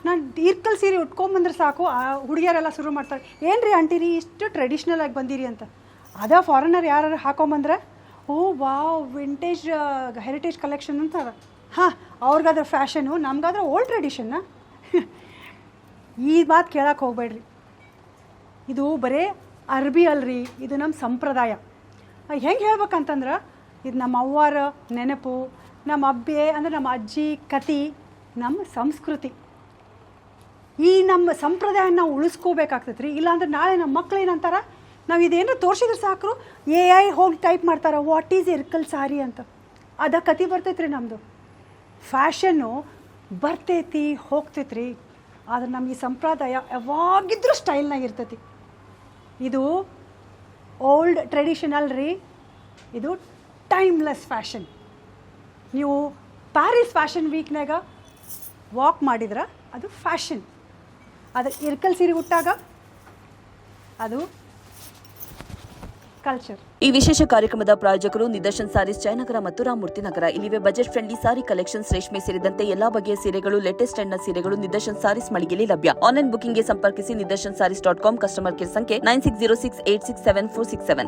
ನಾನು ಇರ್ಕಲ್ ಸೀರೆ ಉಟ್ಕೊಂಬಂದ್ರೆ ಸಾಕು ಹುಡುಗಿಯರೆಲ್ಲ ಶುರು ಮಾಡ್ತಾರೆ, ಏನು ರೀ ಆಂಟಿರಿ ಇಷ್ಟು ಟ್ರೆಡಿಷ್ನಲ್ ಆಗಿ ಬಂದಿರಿ ಅಂತ. ಅದೇ ಫಾರಿನರ್ ಯಾರು ಹಾಕೊಂಬಂದ್ರೆ ಓ ವಾವ್ ವಿಂಟೇಜ್ ಹೆರಿಟೇಜ್ ಕಲೆಕ್ಷನ್ ಅಂತಾರೆ. ಅವ್ರಿಗಾದ್ರೆ ಫ್ಯಾಷನು, ನಮ್ಗಾದ್ರೆ ಓಲ್ಡ್ ಟ್ರೆಡಿಷನ್ನ. ಈ ಮಾತು ಕೇಳಕ್ಕೆ ಹೋಗ್ಬೇಡ್ರಿ. ಇದು ಬರೀ ಅರ್ಬಿ ಅಲ್ರಿ, ಇದು ನಮ್ಮ ಸಂಪ್ರದಾಯ. ಹೆಂಗೆ ಹೇಳ್ಬೇಕಂತಂದ್ರೆ ಇದು ನಮ್ಮ ಅವ್ವಾರ ನೆನಪು, ನಮ್ಮ ಅಬ್ಬೆ ಅಂದರೆ ನಮ್ಮ ಅಜ್ಜಿ ಕತಿ, ನಮ್ಮ ಸಂಸ್ಕೃತಿ. ಈ ನಮ್ಮ ಸಂಪ್ರದಾಯ ನಾವು ಉಳಿಸ್ಕೋಬೇಕಾಗ್ತೈತೆ ರೀ. ಇಲ್ಲಾಂದ್ರೆ ನಾಳೆ ನಮ್ಮ ಮಕ್ಳು ಏನಂತಾರೆ, ನಾವು ಇದೇನೋ ತೋರಿಸಿದ್ರೆ ಸಾಕು AI ಹೋಗಿ ಟೈಪ್ ಮಾಡ್ತಾರೆ ವಾಟ್ ಈಸ್ ಇರ್ಕಲ್ ಸಾರಿ ಅಂತ. ಅದ ಕತಿ ಬರ್ತೈತೆ ರೀ. ನಮ್ಮದು ಫ್ಯಾಷನ್ನು ಬರ್ತೈತಿ ಹೋಗ್ತೈತೆ ರೀ, ಆದ್ರೆ ನಮ್ಮ ಈ ಸಂಪ್ರದಾಯ ಯಾವಾಗಿದ್ರೂ ಸ್ಟೈಲ್ನಾಗ ಇರ್ತೈತಿ. ಇದು ಓಲ್ಡ್ ಟ್ರೆಡಿಷನಲ್ ರೀ, ಇದು ಟೈಮ್ಲೆಸ್ ಫ್ಯಾಷನ್. ನೀವು ಪ್ಯಾರಿಸ್ ಫ್ಯಾಷನ್ ವೀಕ್ನಾಗ ವಾಕ್ ಮಾಡಿದ್ರೆ ಅದು ಫ್ಯಾಷನ್, ಅದು ಇರ್ಕಲ್ ಸೀರೆ ಉಟ್ಟಾಗ ಅದು ಕಲ್ಚರ್. ಈ ವಿಶೇಷ ಕಾರ್ಯಕ್ರಮದ ಪ್ರಾಯೋಜಕರು ನಿದರ್ಶನ್ ಸಾರೀಸ್, ಜಯನಗರ ಮತ್ತು ರಾಮಮೂರ್ತಿ ನಗರ. ಇಲ್ಲಿವೆ ಬಜೆಟ್ ಫ್ರೆಂಡ್ಲಿ ಸಾರಿ ಕಲೆಕ್ಷನ್ಸ್, ರೇಷ್ಮೆ ಸೇರಿದಂತೆ ಎಲ್ಲಾ ಬಗೆಯ ಸೀರೆಗಳು, ಲೇಟೆಸ್ಟ್ ಟ್ರೆಂಡ್ನ ಸೀರೆಗಳು ನಿದರ್ಶನ್ ಸಾರೀಸ್ ಮಳಿಗೆಯಲ್ಲಿ ಲಭ್ಯ. ಆನ್ಲೈನ್ ಬುಕಿಂಗ್ಗೆ ಸಂಪರ್ಕಿಸಿ. ನಿದರ್ಶನ್ ಸಾರೀಸ್.com. ಕಸ್ಟಮರ್ ಕೇರ್ ಸಂಖ್ಯೆ 9606867467.